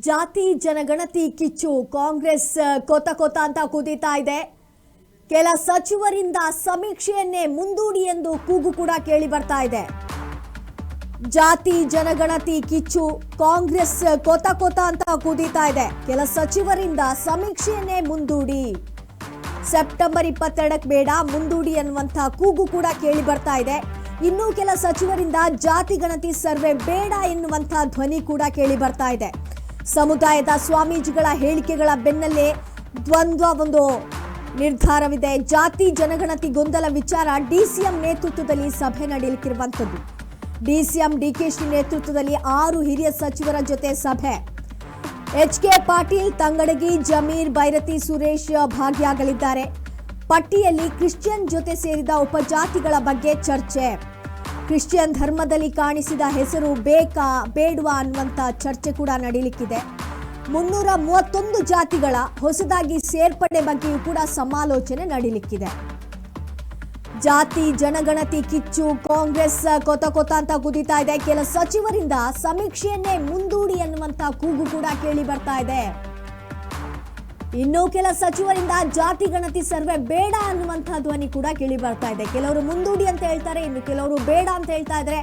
ಜಾತಿ ಜನಗಣತಿ ಕಿಚ್ಚು ಕಾಂಗ್ರೆಸ್ ಕೊತ ಅಂತ ಕುದೀತಾ ಇದೆ. ಕೆಲ ಸಚಿವರಿಂದ ಸಮೀಕ್ಷೆಯನ್ನೇ ಮುಂದೂಡಿ ಎಂದು ಕೂಗು ಕೂಡ ಕೇಳಿ ಬರ್ತಾ ಇದೆ. ಜಾತಿ ಜನಗಣತಿ ಕಿಚ್ಚು ಕಾಂಗ್ರೆಸ್ ಕೊತ ಅಂತ ಕುದೀತಾ ಇದೆ. ಕೆಲ ಸಚಿವರಿಂದ ಸಮೀಕ್ಷೆಯನ್ನೇ ಮುಂದೂಡಿ ಸೆಪ್ಟೆಂಬರ್ 22ಕ್ಕೆ ಬೇಡ ಮುಂದೂಡಿ ಅನ್ನುವಂತ ಕೂಗು ಕೂಡ ಕೇಳಿ ಬರ್ತಾ ಇದೆ. ಇನ್ನೂ ಕೆಲ ಸಚಿವರಿಂದ ಜಾತಿ ಗಣತಿ ಸರ್ವೆ ಬೇಡ ಎನ್ನುವಂತ ಧ್ವನಿ ಕೂಡ ಕೇಳಿ ಬರ್ತಾ ಇದೆ. ಸಮುದಾಯದ ಸ್ವಾಮೀಜಿಗಳ ಹೇಳಿಕೆಗಳ ಬೆನ್ನಲ್ಲೇ ದ್ವಂದ್ವ ಒಂದು ನಿರ್ಧಾರವಿದೆ. ಜಾತಿ ಜನಗಣತಿ ಗೊಂದಲ ವಿಚಾರ ಡಿಸಿಎಂ ನೇತೃತ್ವದಲ್ಲಿ ಸಭೆ ನಡೆಯಲಿಕ್ಕಿರುವಂಥದ್ದು. ಡಿಸಿಎಂ ಡಿಕೆಶಿ ನೇತೃತ್ವದಲ್ಲಿ 6 ಹಿರಿಯ ಸಚಿವರ ಜೊತೆ ಸಭೆ. ಎಚ್ಕೆ ಪಾಟೀಲ್, ತಂಗಡಗಿ, ಜಮೀರ್, ಬೈರತಿ ಸುರೇಶ್ ಭಾಗಿಯಾಗಲಿದ್ದಾರೆ. ಪಟ್ಟಿಯಲ್ಲಿ ಕ್ರಿಶ್ಚಿಯನ್ ಜೊತೆ ಸೇರಿದ ಉಪಜಾತಿಗಳ ಬಗ್ಗೆ ಚರ್ಚೆ. ಕ್ರಿಶ್ಚಿಯನ್ ಧರ್ಮದಲ್ಲಿ ಕಾಣಿಸಿದ ಹೆಸರು ಬೇಕಾ ಬೇಡವಾ ಅನ್ನುವಂಥ ಚರ್ಚೆ ಕೂಡ ನಡೆಯಲಿಕ್ಕಿದೆ. 331 ಜಾತಿಗಳ ಹೊಸದಾಗಿ ಸೇರ್ಪಡೆ ಬಗ್ಗೆಯೂ ಕೂಡ ಸಮಾಲೋಚನೆ ನಡೆಯಲಿಕ್ಕಿದೆ. ಜಾತಿ ಜನಗಣತಿ ಕಿಚ್ಚು ಕಾಂಗ್ರೆಸ್ ಕೊತ ಅಂತ ಕುದೀತಾ ಇದೆ. ಕೆಲ ಸಚಿವರಿಂದ ಸಮೀಕ್ಷೆಯನ್ನೇ ಮುಂದೂಡಿ ಅನ್ನುವಂಥ ಕೂಗು ಕೂಡ ಕೇಳಿ ಬರ್ತಾ ಇದೆ. ಇನ್ನು ಕೆಲ ಸಚಿವರಿಂದ ಜಾತಿ ಗಣತಿ ಸರ್ವೆ ಬೇಡ ಅನ್ನುವಂಥ ಧ್ವನಿ ಕೂಡ ಕೇಳಿ ಬರ್ತಾ ಇದೆ. ಕೆಲವರು ಮುಂದೂಡಿ ಅಂತ ಹೇಳ್ತಾರೆ, ಇನ್ನು ಕೆಲವರು ಬೇಡ ಅಂತ ಹೇಳ್ತಾ ಇದ್ದಾರೆ.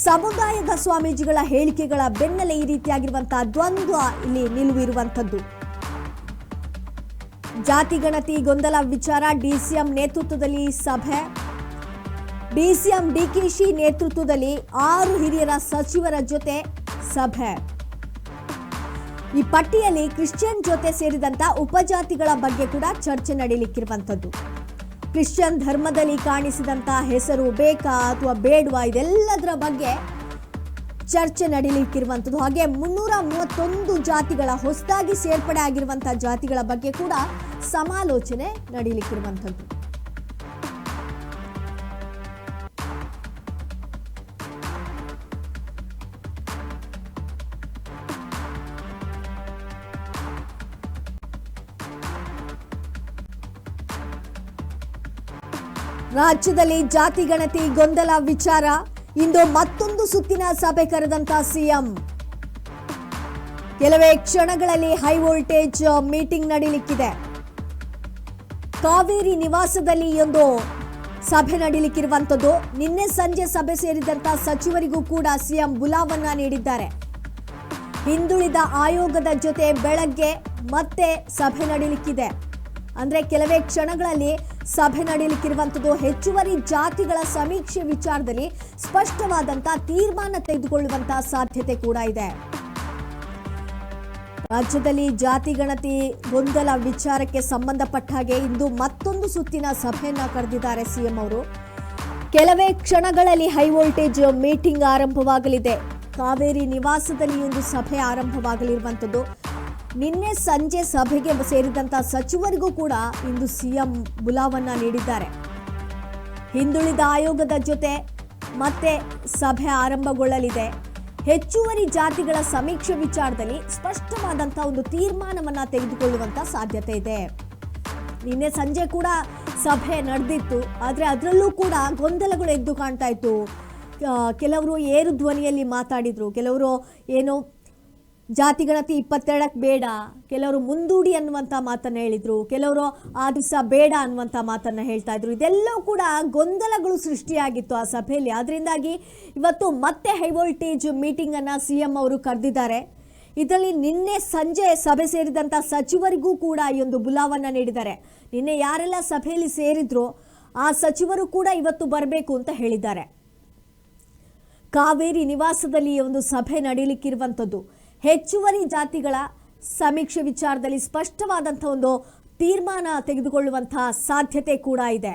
ಸಮುದಾಯದ ಸ್ವಾಮೀಜಿಗಳ ಹೇಳಿಕೆಗಳ ಬೆನ್ನಲ್ಲೇ ಈ ರೀತಿಯಾಗಿರುವಂತಹ ದ್ವಂದ್ವ ಇಲ್ಲಿ ನಿಲುವಿರುವಂಥದ್ದು. ಜಾತಿ ಗಣತಿ ಗೊಂದಲ ವಿಚಾರ ಡಿಸಿಎಂ ನೇತೃತ್ವದಲ್ಲಿ ಸಭೆ. ಡಿಸಿಎಂ ಡಿಕೆಶಿ ನೇತೃತ್ವದಲ್ಲಿ 6 ಹಿರಿಯರ ಸಚಿವರ ಜೊತೆ ಸಭೆ. ಈ ಪಟ್ಟಿಯಲ್ಲಿ ಕ್ರಿಶ್ಚಿಯನ್ ಜೊತೆ ಸೇರಿದಂತ ಉಪಜಾತಿಗಳ ಬಗ್ಗೆ ಕೂಡ ಚರ್ಚೆ ನಡೆಯಲಿಕ್ಕಿರುವಂಥದ್ದು. ಕ್ರಿಶ್ಚಿಯನ್ ಧರ್ಮದಲ್ಲಿ ಕಾಣಿಸಿದಂತ ಹೆಸರು ಬೇಕಾ ಅಥವಾ ಬೇಡವಾ ಇದೆಲ್ಲದರ ಬಗ್ಗೆ ಚರ್ಚೆ ನಡೆಯಲಿಕ್ಕಿರುವಂಥದ್ದು. ಹಾಗೆ 331 ಜಾತಿಗಳ ಹೊಸದಾಗಿ ಸೇರ್ಪಡೆ ಆಗಿರುವಂತಹ ಜಾತಿಗಳ ಬಗ್ಗೆ ಕೂಡ ಸಮಾಲೋಚನೆ ನಡೆಯಲಿಕ್ಕಿರುವಂಥದ್ದು. ರಾಜ್ಯದಲ್ಲಿ ಜಾತಿ ಗಣತಿ ಗೊಂದಲ ವಿಚಾರ ಇಂದು ಮತ್ತೊಂದು ಸುತ್ತಿನ ಸಭೆ ಕರೆದಂತ ಸಿಎಂ. ಕೆಲವೇ ಕ್ಷಣಗಳಲ್ಲಿ ಹೈ ವೋಲ್ಟೇಜ್ ಮೀಟಿಂಗ್ ನಡೆಯಲಿಕ್ಕಿದೆ. ಕಾವೇರಿ ನಿವಾಸದಲ್ಲಿ ಒಂದು ಸಭೆ ನಡೆಯಲಿಕ್ಕಿರುವಂಥದ್ದು. ನಿನ್ನೆ ಸಂಜೆ ಸಭೆ ಸೇರಿದಂತ ಸಚಿವರಿಗೂ ಕೂಡ ಸಿಎಂ ಬುಲಾವನ್ನ ನೀಡಿದ್ದಾರೆ. ಹಿಂದುಳಿದ ಆಯೋಗದ ಜೊತೆ ಬೆಳಗ್ಗೆ ಮತ್ತೆ ಸಭೆ ನಡೆಯಲಿಕ್ಕಿದೆ. ಅಂದ್ರೆ ಕೆಲವೇ ಕ್ಷಣಗಳಲ್ಲಿ ಸಭೆ ನಡೆಯಲಿಕ್ಕಿರುವಂಥದ್ದು. ಹೆಚ್ಚುವರಿ ಜಾತಿಗಳ ಸಮೀಕ್ಷೆ ವಿಚಾರದಲ್ಲಿ ಸ್ಪಷ್ಟವಾದಂತಹ ತೀರ್ಮಾನ ತೆಗೆದುಕೊಳ್ಳುವಂತಹ ಸಾಧ್ಯತೆ ಕೂಡ ಇದೆ. ರಾಜ್ಯದಲ್ಲಿ ಜಾತಿ ಗಣತಿ ಗೊಂದಲ ವಿಚಾರಕ್ಕೆ ಸಂಬಂಧಪಟ್ಟ ಹಾಗೆ ಇಂದು ಮತ್ತೊಂದು ಸುತ್ತಿನ ಸಭೆಯನ್ನ ಕರೆದಿದ್ದಾರೆ ಸಿಎಂ ಅವರು. ಕೆಲವೇ ಕ್ಷಣಗಳಲ್ಲಿ ಹೈ ವೋಲ್ಟೇಜ್ ಮೀಟಿಂಗ್ ಆರಂಭವಾಗಲಿದೆ. ಕಾವೇರಿ ನಿವಾಸದಲ್ಲಿ ಒಂದು ಸಭೆ ಆರಂಭವಾಗಲಿರುವಂಥದ್ದು. ನಿನ್ನೆ ಸಂಜೆ ಸಭೆಗೆ ಸೇರಿದಂತ ಸಚಿವರಿಗೂ ಕೂಡ ಇಂದು ಸಿಎಂ ಬುಲಾವನ್ನ ನೀಡಿದ್ದಾರೆ. ಹಿಂದುಳಿದ ಆಯೋಗದ ಜೊತೆ ಮತ್ತೆ ಸಭೆ ಆರಂಭಗೊಳ್ಳಲಿದೆ. ಹೆಚ್ಚುವರಿ ಜಾತಿಗಳ ಸಮೀಕ್ಷೆ ವಿಚಾರದಲ್ಲಿ ಸ್ಪಷ್ಟವಾದಂತಹ ಒಂದು ತೀರ್ಮಾನವನ್ನ ತೆಗೆದುಕೊಳ್ಳುವಂತ ಸಾಧ್ಯತೆ ಇದೆ. ನಿನ್ನೆ ಸಂಜೆ ಕೂಡ ಸಭೆ ನಡೆದಿತ್ತು, ಆದ್ರೆ ಅದರಲ್ಲೂ ಕೂಡ ಗೊಂದಲಗಳು ಎದ್ದು ಕಾಣ್ತಾ ಇತ್ತು. ಕೆಲವರು ಏರು ಧ್ವನಿಯಲ್ಲಿ ಮಾತಾಡಿದ್ರು, ಕೆಲವರು ಏನೋ ಜಾತಿ ಗಣತಿ 22ಕ್ಕೆ ಬೇಡ, ಕೆಲವರು ಮುಂದೂಡಿ ಅನ್ನುವಂಥ ಮಾತನ್ನು ಹೇಳಿದ್ರು, ಕೆಲವರು ಆ ದಿವಸ ಬೇಡ ಅನ್ನುವಂಥ ಮಾತನ್ನು ಹೇಳ್ತಾ ಇದ್ರು. ಇದೆಲ್ಲವೂ ಕೂಡ ಗೊಂದಲಗಳು ಸೃಷ್ಟಿಯಾಗಿತ್ತು ಆ ಸಭೆಯಲ್ಲಿ. ಅದರಿಂದಾಗಿ ಇವತ್ತು ಮತ್ತೆ ಹೈ ವೋಲ್ಟೇಜ್ ಮೀಟಿಂಗ್ ಅನ್ನ ಸಿಎಂ ಅವರು ಕರೆದಿದ್ದಾರೆ. ಇದರಲ್ಲಿ ನಿನ್ನೆ ಸಂಜೆ ಸಭೆ ಸೇರಿದಂಥ ಸಚಿವರಿಗೂ ಕೂಡ ಈ ಒಂದು ಬುಲಾವನ್ನ ನೀಡಿದ್ದಾರೆ. ನಿನ್ನೆ ಯಾರೆಲ್ಲ ಸಭೆಯಲ್ಲಿ ಸೇರಿದ್ರು ಆ ಸಚಿವರು ಕೂಡ ಇವತ್ತು ಬರಬೇಕು ಅಂತ ಹೇಳಿದ್ದಾರೆ. ಕಾವೇರಿ ನಿವಾಸದಲ್ಲಿ ಒಂದು ಸಭೆ ನಡೆಯಲಿಕ್ಕಿರುವಂಥದ್ದು. ಹೆಚ್ಚುವರಿ ಜಾತಿಗಳ ಸಮೀಕ್ಷೆ ವಿಚಾರದಲ್ಲಿ ಸ್ಪಷ್ಟವಾದಂತಹ ಒಂದು ತೀರ್ಮಾನ ತೆಗೆದುಕೊಳ್ಳುವಂತಹ ಸಾಧ್ಯತೆ ಕೂಡ ಇದೆ.